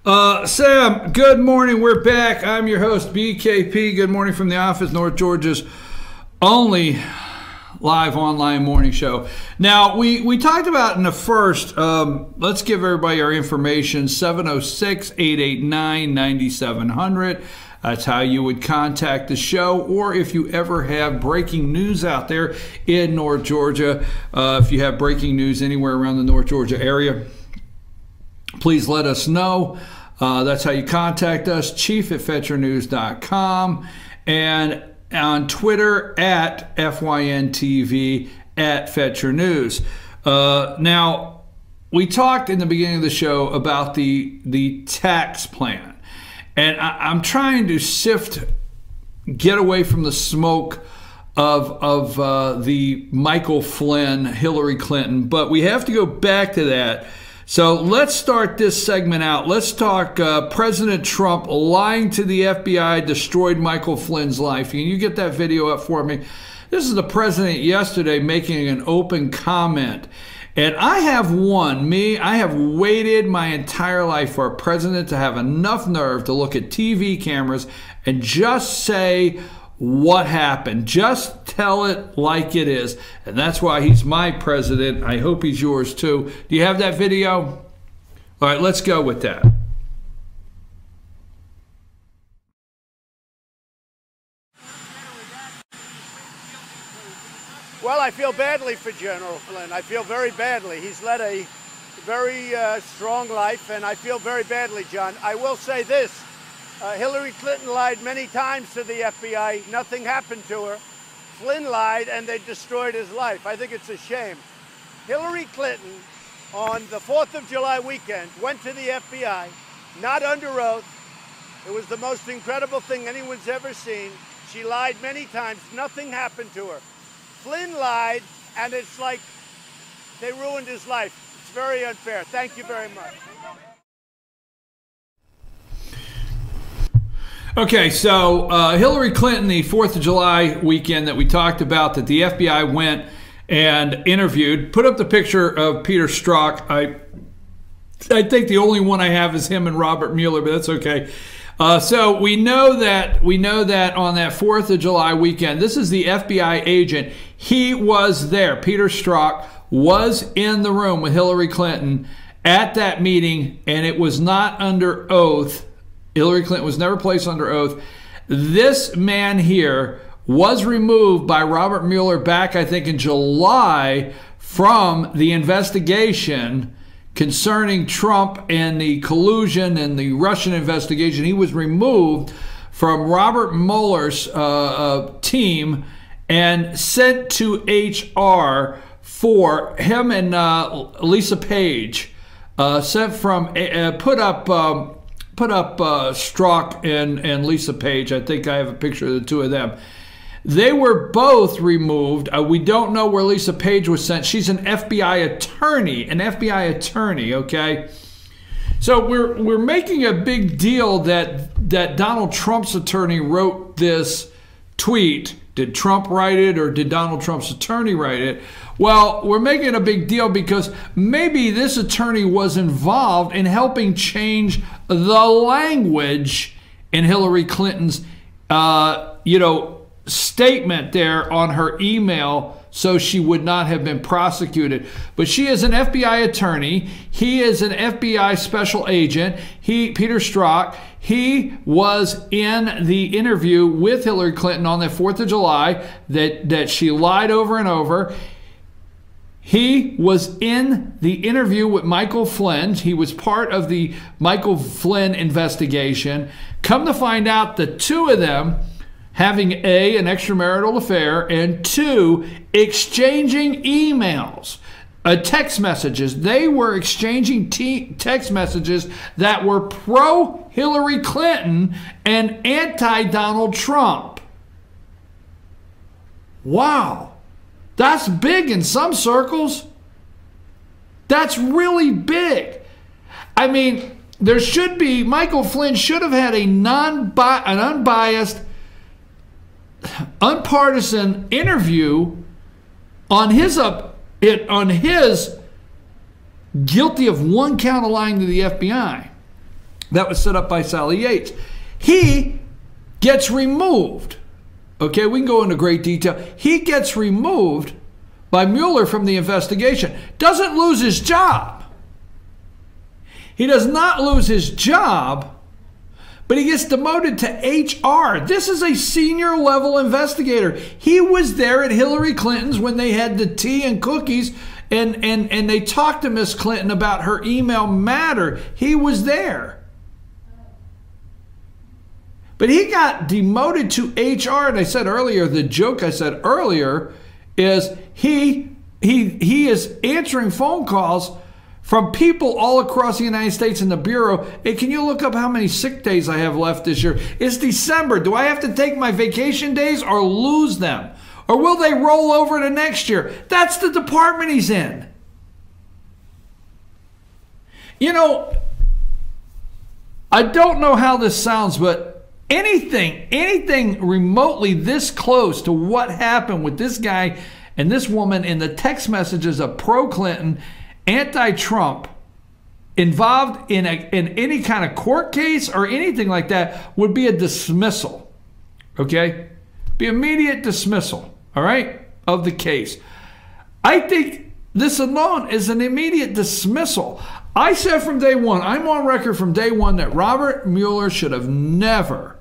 Sam, good morning. We're back. I'm your host, BKP. Good morning from the office, North Georgia's only live online morning show. Now, we talked about in the first, let's give everybody our information, 706-889-9700. That's how you would contact the show, or if you ever have breaking news out there in North Georgia, if you have breaking news anywhere around the North Georgia area, please let us know. That's how you contact us, chief@fetchernews.com, and on Twitter at FYNTV at Fetcher News. Now, we talked in the beginning of the show about the tax plan, and I'm trying to get away from the smoke of the Michael Flynn, Hillary Clinton, but we have to go back to that. So let's start this segment out. Let's talk President Trump lying to the FBI destroyed Michael Flynn's life. Can you get that video up for me? This is the president yesterday making an open comment. And I have waited my entire life for a president to have enough nerve to look at TV cameras and just say what happened. Just tell it like it is. And that's why he's my president. I hope he's yours too. Do you have that video? All right, let's go with that. Well, I feel badly for General Flynn. I feel very badly. He's led a very strong life, and I feel very badly, John. I will say this. Hillary Clinton lied many times to the FBI. Nothing happened to her. Flynn lied, and they destroyed his life. I think it's a shame. Hillary Clinton, on the 4th of July weekend, went to the FBI, not under oath. It was the most incredible thing anyone's ever seen. She lied many times. Nothing happened to her. Flynn lied, and it's like they ruined his life. It's very unfair. Thank you very much. Okay, so Hillary Clinton, the 4th of July weekend that we talked about, that the FBI went and interviewed, put up the picture of Peter Strzok. I think the only one I have is him and Robert Mueller, but that's okay. So we know that on that 4th of July weekend, this is the FBI agent. He was there. Peter Strzok was in the room with Hillary Clinton at that meeting, and it was not under oath. Hillary Clinton was never placed under oath. This man here was removed by Robert Mueller back, I think, in July from the investigation concerning Trump and the collusion and the Russian investigation. He was removed from Robert Mueller's team and sent to HR for him and Lisa Page. Sent from put up Strzok and Lisa Page. I think I have a picture of the two of them. They were both removed. We don't know where Lisa Page was sent. She's an FBI attorney, okay? So we're making a big deal that Donald Trump's attorney wrote this tweet. Did Trump write it, or did Donald Trump's attorney write it? Well, we're making a big deal because maybe this attorney was involved in helping change the language in Hillary Clinton's, statement there on her email, so she would not have been prosecuted. But she is an FBI attorney. He is an FBI special agent. Peter Strzok, he was in the interview with Hillary Clinton on the 4th of July that she lied over and over. He was in the interview with Michael Flynn. He was part of the Michael Flynn investigation. Come to find out, the two of them having an extramarital affair, and two, exchanging emails, text messages. They were exchanging text messages that were pro-Hillary Clinton and anti-Donald Trump. Wow. That's big in some circles. That's really big. I mean, Michael Flynn should have had an unbiased, unpartisan interview on his guilty of one count of lying to the FBI. that was set up by Sally Yates. He gets removed. Okay, we can go into great detail. He gets removed by Mueller from the investigation. Doesn't lose his job. He does not lose his job, but he gets demoted to HR. This is a senior level investigator. He was there at Hillary Clinton's when they had the tea and cookies and they talked to Miss Clinton about her email matter. He was there. But he got demoted to HR, and I said earlier, the joke I said earlier is he is answering phone calls from people all across the United States in the Bureau. Hey, can you look up how many sick days I have left this year? It's December. Do I have to take my vacation days or lose them? Or will they roll over to next year? That's the department he's in. You know, I don't know how this sounds, but anything remotely this close to what happened with this guy and this woman in the text messages of pro-Clinton, anti-Trump, involved in any kind of court case or anything like that would be a dismissal. Okay? Be immediate dismissal, all right, of the case. I think this alone is an immediate dismissal. I said from day one, I'm on record from day one that Robert Mueller should have never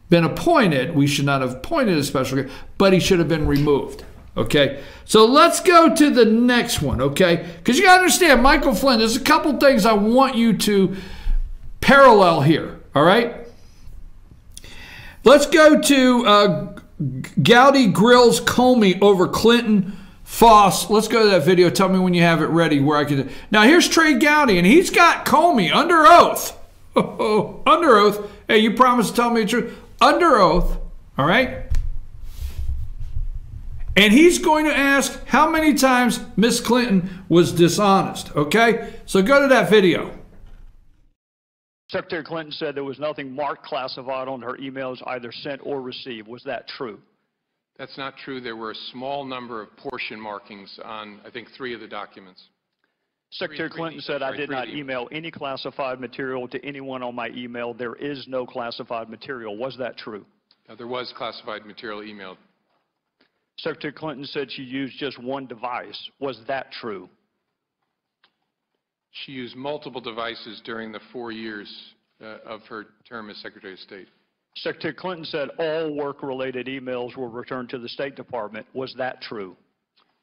been appointed. We should not have appointed a special guest, but he should have been removed. Okay, so let's go to the next one, okay? Because you got to understand, Michael Flynn, there's a couple things I want you to parallel here, all right? Let's go to Gowdy grills Comey over Clinton Foss. Let's go to that video. Tell me when you have it ready where I can. Now, here's Trey Gowdy, and he's got Comey under oath. Under oath. Hey, you promised to tell me the truth. Under oath, all right? And he's going to ask how many times Miss Clinton was dishonest, okay? So go to that video. Secretary Clinton said there was nothing marked classified on her emails either sent or received. Was that true? That's not true. There were a small number of portion markings on, I think, 3 of the documents. Secretary Clinton said, I did not email any classified material to anyone on my email. There is no classified material. Was that true? There was classified material emailed. Secretary Clinton said she used just one device. Was that true? She used multiple devices during the 4 years of her term as Secretary of State. Secretary Clinton said all work-related emails were returned to the State Department. Was that true?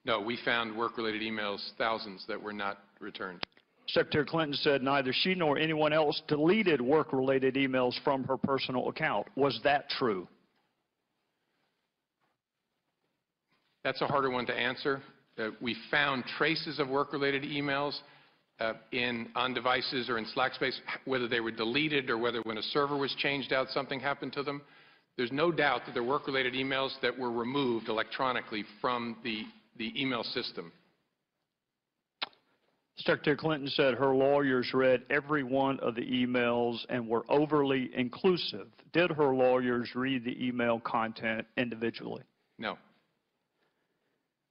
No, we found work-related emails, thousands, that were not returned. Secretary Clinton said neither she nor anyone else deleted work-related emails from her personal account. Was that true? That's a harder one to answer. We found traces of work-related emails on devices or in Slack space, whether they were deleted or whether when a server was changed out, something happened to them. There's no doubt that there were work-related emails that were removed electronically from the email system. Secretary Clinton said her lawyers read every one of the emails and were overly inclusive. Did her lawyers read the email content individually? No.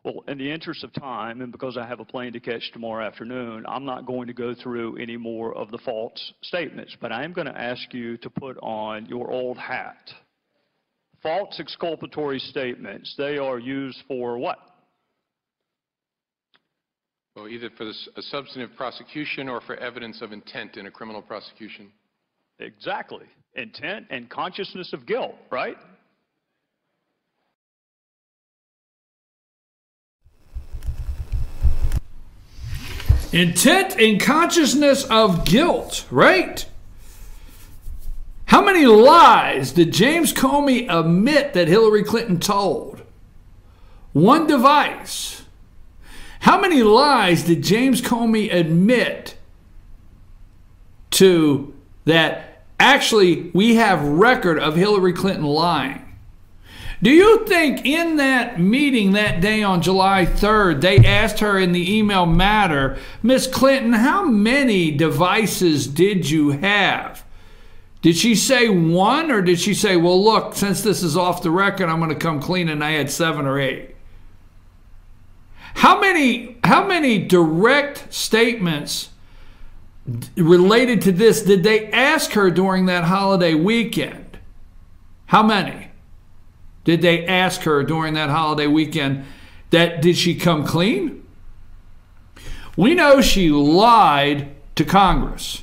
Well, in the interest of time, and because I have a plane to catch tomorrow afternoon, I'm not going to go through any more of the false statements, but I am going to ask you to put on your old hat. False exculpatory statements, they are used for what? Well, either for a substantive prosecution or for evidence of intent in a criminal prosecution. Exactly. Intent and consciousness of guilt, right? Intent and consciousness of guilt, right? How many lies did James Comey admit that Hillary Clinton told? One device. How many lies did James Comey admit to that actually we have record of Hillary Clinton lying? Do you think in that meeting that day on July 3rd, they asked her in the email matter, Miss Clinton, how many devices did you have? Did she say one, or did she say, well, look, since this is off the record, I'm going to come clean and I had 7 or 8? How many direct statements related to this did they ask her during that holiday weekend? How many did they ask her during that holiday weekend? That did she come clean? We know she lied to Congress.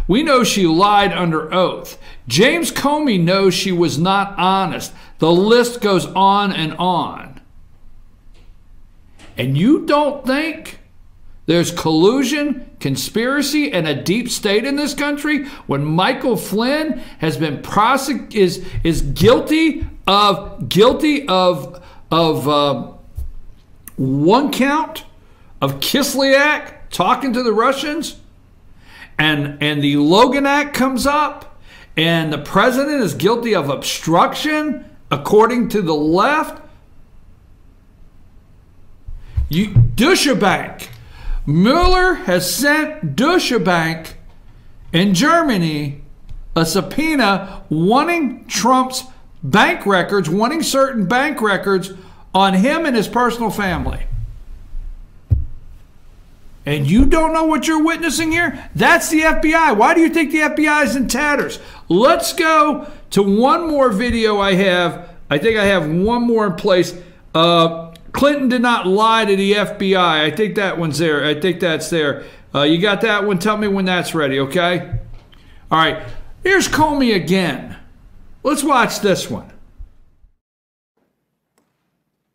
We know she lied under oath. James Comey knows she was not honest. The list goes on and on. And you don't think there's collusion, conspiracy, and a deep state in this country when Michael Flynn has been is guilty of one count of Kislyak talking to the Russians, and the Logan Act comes up, and the president is guilty of obstruction according to the left? Deutsche Bank. Mueller has sent Deutsche Bank in Germany a subpoena wanting Trump's bank records, wanting certain bank records on him and his personal family. And you don't know what you're witnessing here? That's the FBI. Why do you think the FBI is in tatters? Let's go to one more video I have. I think I have one more in place. Clinton did not lie to the FBI. I think that one's there. I think that's there. You got that one? Tell me when that's ready, okay? All right. Here's Comey again. Let's watch this one.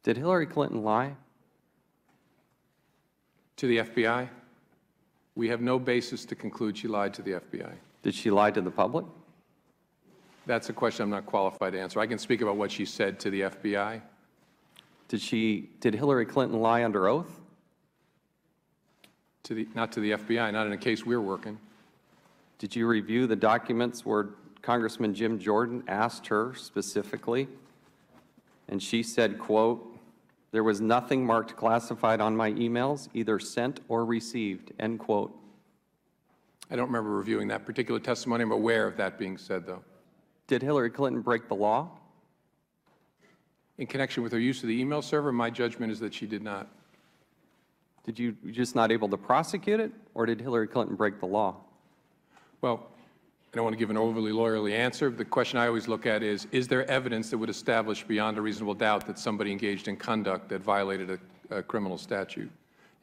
Did Hillary Clinton lie? To the FBI? We have no basis to conclude she lied to the FBI. Did she lie to the public? That's a question I'm not qualified to answer. I can speak about what she said to the FBI. Did Hillary Clinton lie under oath? Not to the FBI, not in a case we're working. Did you review the documents where Congressman Jim Jordan asked her specifically, and she said, quote, "There was nothing marked classified on my emails, either sent or received," end quote? I don't remember reviewing that particular testimony. I'm aware of that being said, though. Did Hillary Clinton break the law? In connection with her use of the email server, my judgment is that she did not. Did you just not able to prosecute it, or did Hillary Clinton break the law? Well, I don't want to give an overly lawyerly answer. The question I always look at is there evidence that would establish beyond a reasonable doubt that somebody engaged in conduct that violated a criminal statute?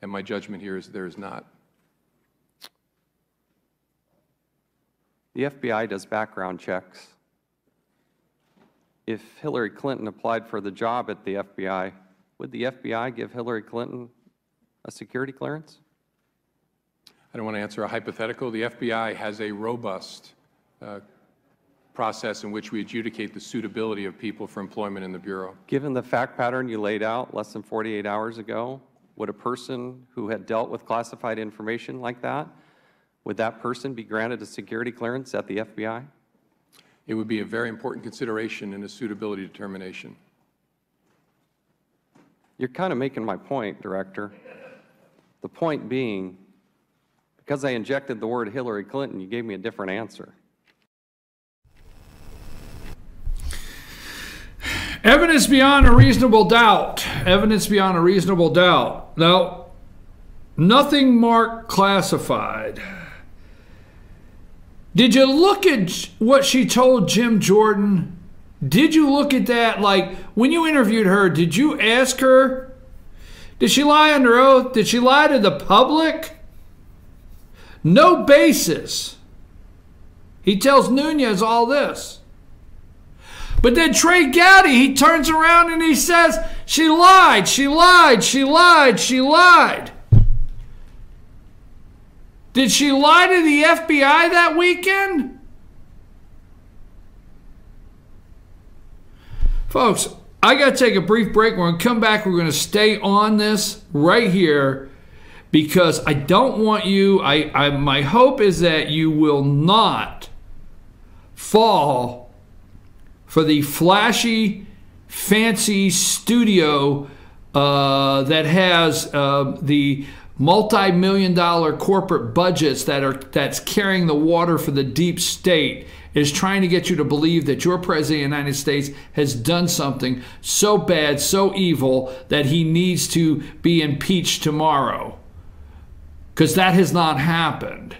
And my judgment here is there is not. The FBI does background checks. If Hillary Clinton applied for the job at the FBI, would the FBI give Hillary Clinton a security clearance? I don't want to answer a hypothetical. The FBI has a robust process in which we adjudicate the suitability of people for employment in the Bureau. Given the fact pattern you laid out less than 48 hours ago, would a person who had dealt with classified information like that, would that person be granted a security clearance at the FBI? It would be a very important consideration in a suitability determination. You're kind of making my point, Director. The point being, because I injected the word Hillary Clinton, you gave me a different answer. Evidence beyond a reasonable doubt. Evidence beyond a reasonable doubt. Now, nothing marked classified. Did you look at what she told Jim Jordan? Did you look at that? Like, when you interviewed her, did you ask her, did she lie under oath? Did she lie to the public? No basis. He tells Nunez all this. But then Trey Gowdy, he turns around and he says, she lied, she lied, she lied, she lied. Did she lie to the FBI that weekend? Folks, I got to take a brief break. We're going to come back. We're going to stay on this right here because I don't want you, my hope is that you will not fall for the flashy, fancy studio that has the multi-million-dollar corporate budgets that's carrying the water for the deep state, is trying to get you to believe that your president of the United States has done something so bad, so evil, that he needs to be impeached tomorrow. Because that has not happened.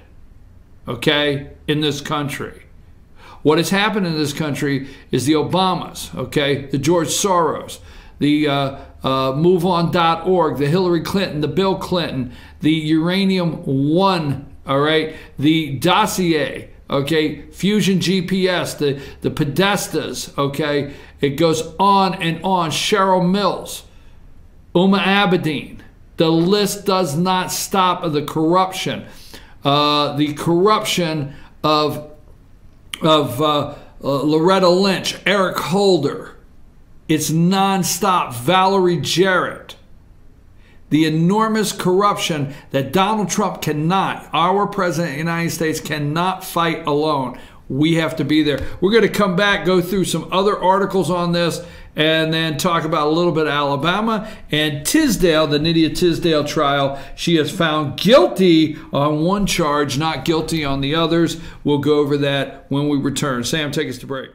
okay, in this country. What has happened in this country is the Obamas, okay, the George Soros, the MoveOn.org, the Hillary Clinton, the Bill Clinton, the Uranium One, all right, the dossier, okay, Fusion GPS, the Podestas, okay, it goes on and on. Cheryl Mills, Uma Abedin. The list does not stop of the corruption. The corruption of Loretta Lynch, Eric Holder. It's nonstop. Valerie Jarrett. The enormous corruption that Donald Trump cannot, our president of the United States cannot fight alone. We have to be there. We're going to come back, go through some other articles on this, and then talk about a little bit of Alabama and Tisdale, the Nydia Tisdale trial. She is found guilty on one charge, not guilty on the others. We'll go over that when we return. Sam, take us to break.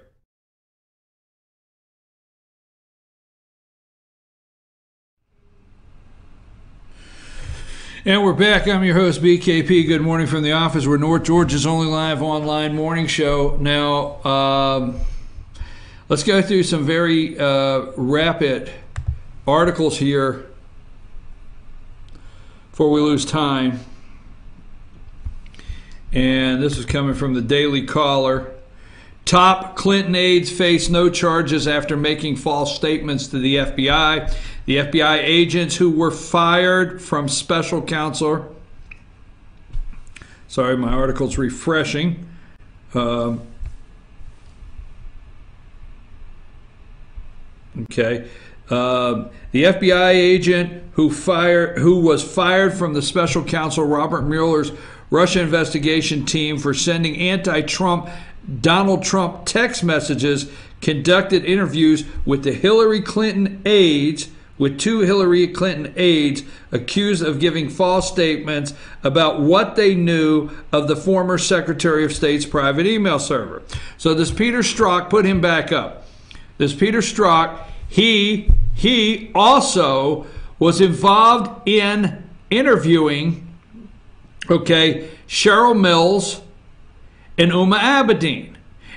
And we're back. I'm your host, BKP. Good morning from the office. We're North Georgia's only live online morning show. Now, let's go through some very rapid articles here before we lose time. And this is coming from the Daily Caller. Top Clinton aides face no charges after making false statements to the FBI. The FBI agents who were fired from special counsel. Sorry, my article's refreshing. Okay. The FBI agent who was fired from the special counsel Robert Mueller's Russia investigation team for sending anti-Trump Donald Trump text messages conducted interviews with the Hillary Clinton aides, with two Hillary Clinton aides accused of giving false statements about what they knew of the former Secretary of State's private email server. So this Peter Strzok, put him back up. This Peter Strzok, he also was involved in interviewing, okay, Cheryl Mills and Uma Abedin.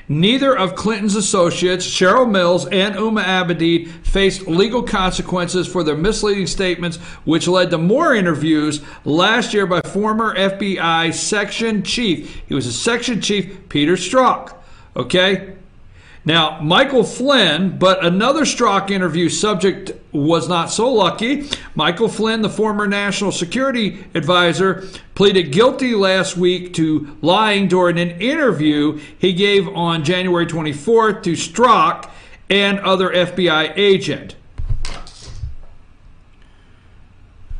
Neither of Clinton's associates, Cheryl Mills and Uma Abedin, faced legal consequences for their misleading statements, which led to more interviews last year by former FBI section chief. He was a section chief, Peter Strzok. Okay? Now, Michael Flynn, but another Strzok interview subject was not so lucky. Michael Flynn, the former national security advisor, pleaded guilty last week to lying during an interview he gave on January 24th to Strzok and other FBI agent.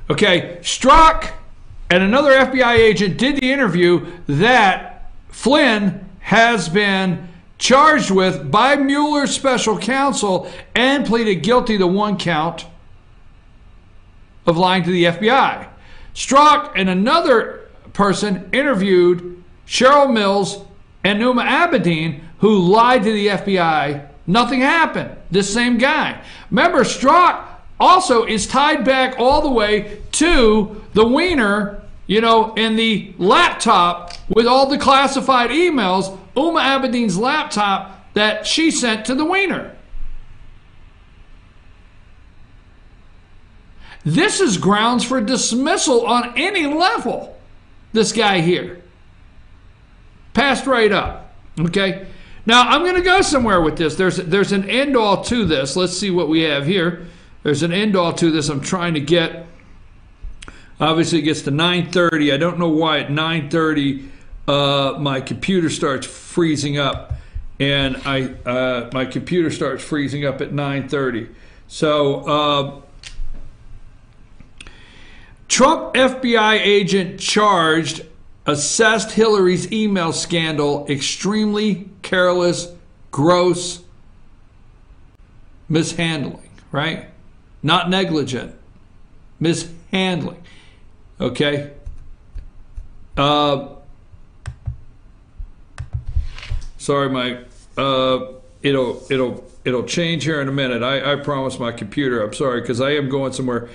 Okay, Strzok and another FBI agent did the interview that Flynn has been charged with by Mueller's special counsel and pleaded guilty to one count of lying to the FBI. Strzok and another person interviewed Cheryl Mills and Uma Abedin, who lied to the FBI. Nothing happened. This same guy. Remember, Strzok also is tied back all the way to the wiener, you know, in the laptop with all the classified emails, Uma Abedin's laptop that she sent to the wiener. This is grounds for dismissal on any level, this guy here. Passed right up, okay? Now, I'm going to go somewhere with this. There's an end-all to this. Let's see what we have here. There's an end-all to this I'm trying to get. Obviously, it gets to 9:30. I don't know why at 9:30 my computer starts freezing up, and my computer starts freezing up at 9:30. So, Trump FBI agent charged assessed Hillary's email scandal extremely careless, gross mishandling, right? Not negligent, mishandling. Okay. Sorry, my it'll change here in a minute. I promise my computer. I'm sorry because I am going somewhere.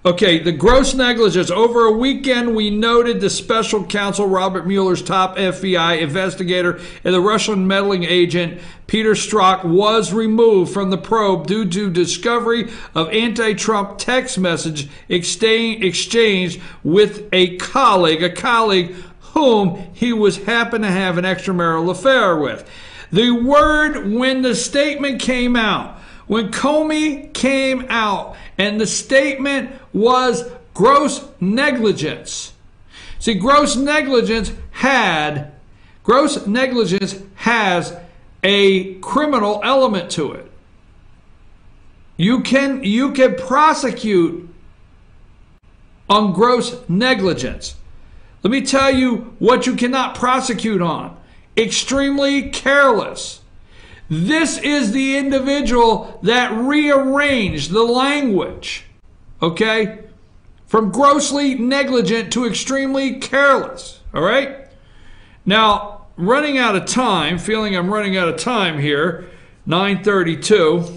Okay, the gross negligence. Over a weekend, we noted the special counsel Robert Mueller's top FBI investigator and the Russian meddling agent Peter Strzok was removed from the probe due to discovery of anti-Trump text message exchanged with a colleague whom he happened to have an extramarital affair with. The word when the statement came out, when Comey came out, and the statement was gross negligence. See, gross negligence has a criminal element to it. You can prosecute on gross negligence. Let me tell you what you cannot prosecute on. Extremely careless. This is the individual that rearranged the language, okay? From grossly negligent to extremely careless, all right? Now, running out of time, feeling I'm running out of time here, 9:32.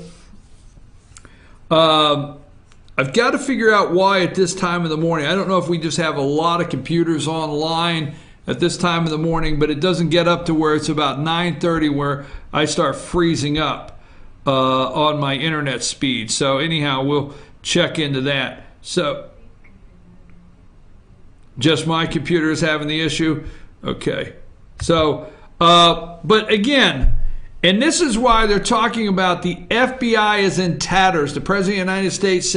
I've got to figure out why at this time of the morning. I don't know if we just have a lot of computers online at this time of the morning, but it doesn't get up to where it's about 9:30 where I start freezing up on my internet speed. So anyhow, we'll check into that. So just my computer is having the issue? Okay. So, but again, and this is why they're talking about the FBI is in tatters. The President of the United States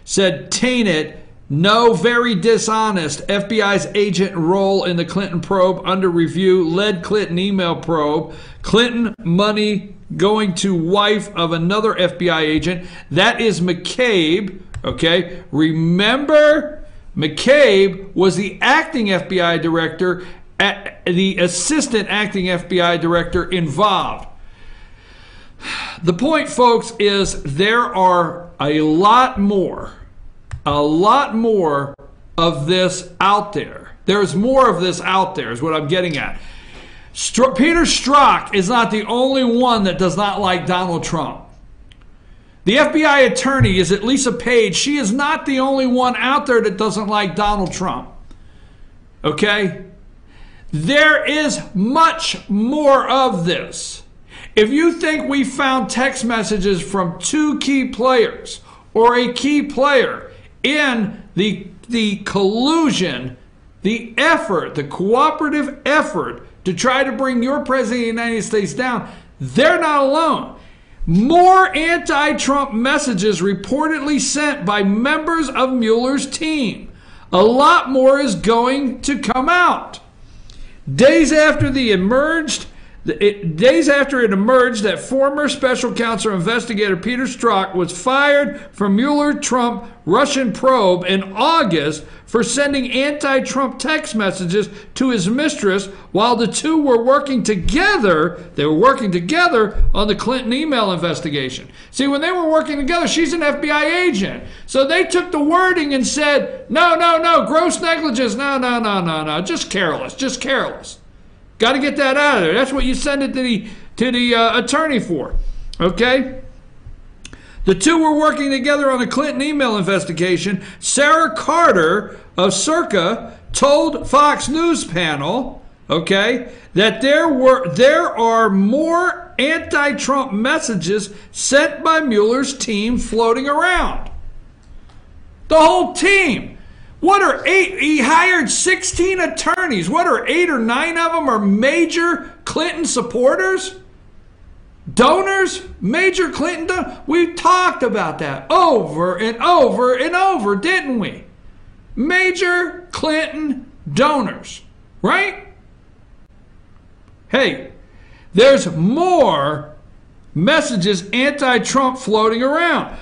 said tainted, no, very dishonest. FBI's agent role in the Clinton probe under review, led Clinton email probe. Clinton money going to wife of another FBI agent. That is McCabe, okay? Remember, McCabe was the acting FBI director, the assistant acting FBI director involved. The point, folks, is there are a lot more of this out there. There's more of this out there is what I'm getting at. Peter Strzok is not the only one that does not like Donald Trump. The FBI attorney is at Lisa Page. She is not the only one out there that doesn't like Donald Trump. Okay? There is much more of this. If you think we found text messages from two key players or a key player in the collusion, the effort, the cooperative effort to try to bring your president of the United States down, they're not alone. More anti-Trump messages reportedly sent by members of Mueller's team. A lot more is going to come out. Days after it emerged that former special counsel investigator Peter Strzok was fired from Mueller-Trump Russian probe in August for sending anti-Trump text messages to his mistress while the two were working together. They were working together on the Clinton email investigation. See, when they were working together, she's an FBI agent. So they took the wording and said, no, gross negligence, no, just careless. Got to get that out of there. That's what you send it to the attorney for. Okay? The two were working together on a Clinton email investigation. Sarah Carter of Circa told Fox News panel, okay, that there are more anti-Trump messages sent by Mueller's team floating around. The whole team. What are 8? He hired 16 attorneys. What are 8 or 9 of them are major Clinton supporters? Donors? Major Clinton donors? We talked about that over and over and over, didn't we? Major Clinton donors, right? Hey, there's more messages anti-Trump floating around.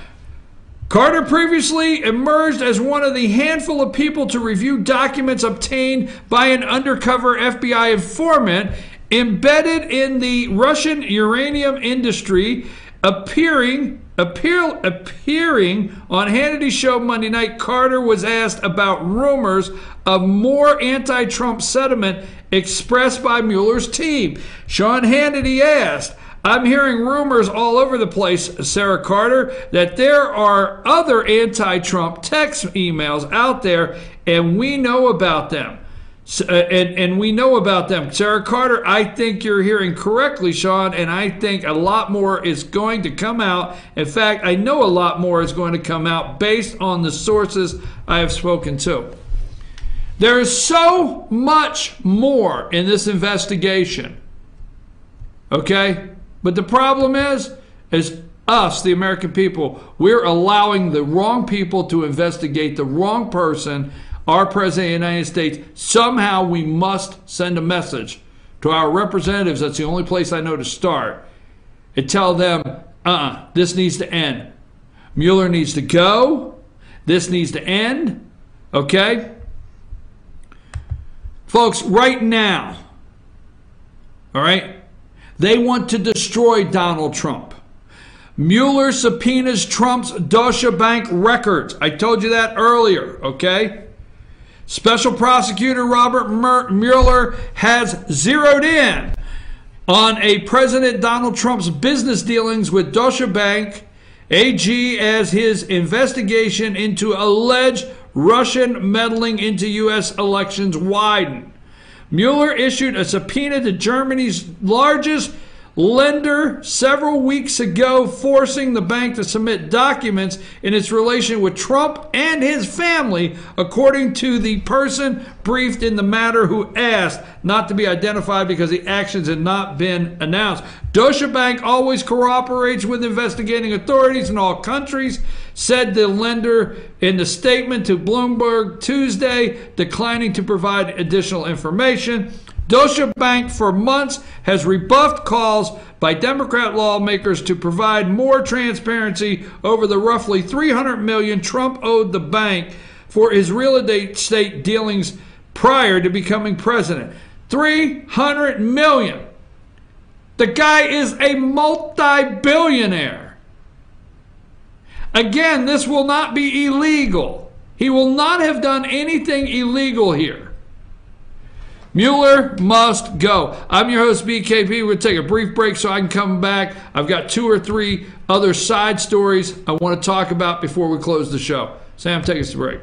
Carter previously emerged as one of the handful of people to review documents obtained by an undercover FBI informant embedded in the Russian uranium industry, appearing on Hannity's show Monday night. Carter was asked about rumors of more anti-Trump sentiment expressed by Mueller's team. Sean Hannity asked, I'm hearing rumors all over the place, Sarah Carter, that there are other anti-Trump text emails out there, and we know about them. And we know about them. Sarah Carter, I think you're hearing correctly, Sean, and I think a lot more is going to come out. In fact, I know a lot more is going to come out based on the sources I have spoken to. There is so much more in this investigation, okay? But the problem is us, the American people, we're allowing the wrong people to investigate the wrong person, our President of the United States. Somehow we must send a message to our representatives. That's the only place I know to start. And tell them, this needs to end. Mueller needs to go. This needs to end. Okay? Folks, right now, all right, they want to destroy Donald Trump. Mueller subpoenas Trump's Deutsche Bank records. I told you that earlier, okay? Special prosecutor Robert Mueller has zeroed in on a President Donald Trump's business dealings with Deutsche Bank AG as his investigation into alleged Russian meddling into U.S. elections widened. Mueller issued a subpoena to Germany's largest lender several weeks ago, forcing the bank to submit documents in its relation with Trump and his family, according to the person briefed in the matter who asked not to be identified because the actions had not been announced. Deutsche Bank always cooperates with investigating authorities in all countries, said the lender in the statement to Bloomberg Tuesday, declining to provide additional information. Deutsche Bank for months has rebuffed calls by Democrat lawmakers to provide more transparency over the roughly $300 million Trump owed the bank for his real estate dealings prior to becoming president. $300 million. The guy is a multi-billionaire. Again, this will not be illegal. He will not have done anything illegal here. Mueller must go. I'm your host, BKP. We're going to take a brief break so I can come back. I've got 2 or 3 other side stories I want to talk about before we close the show. Sam, take us to break.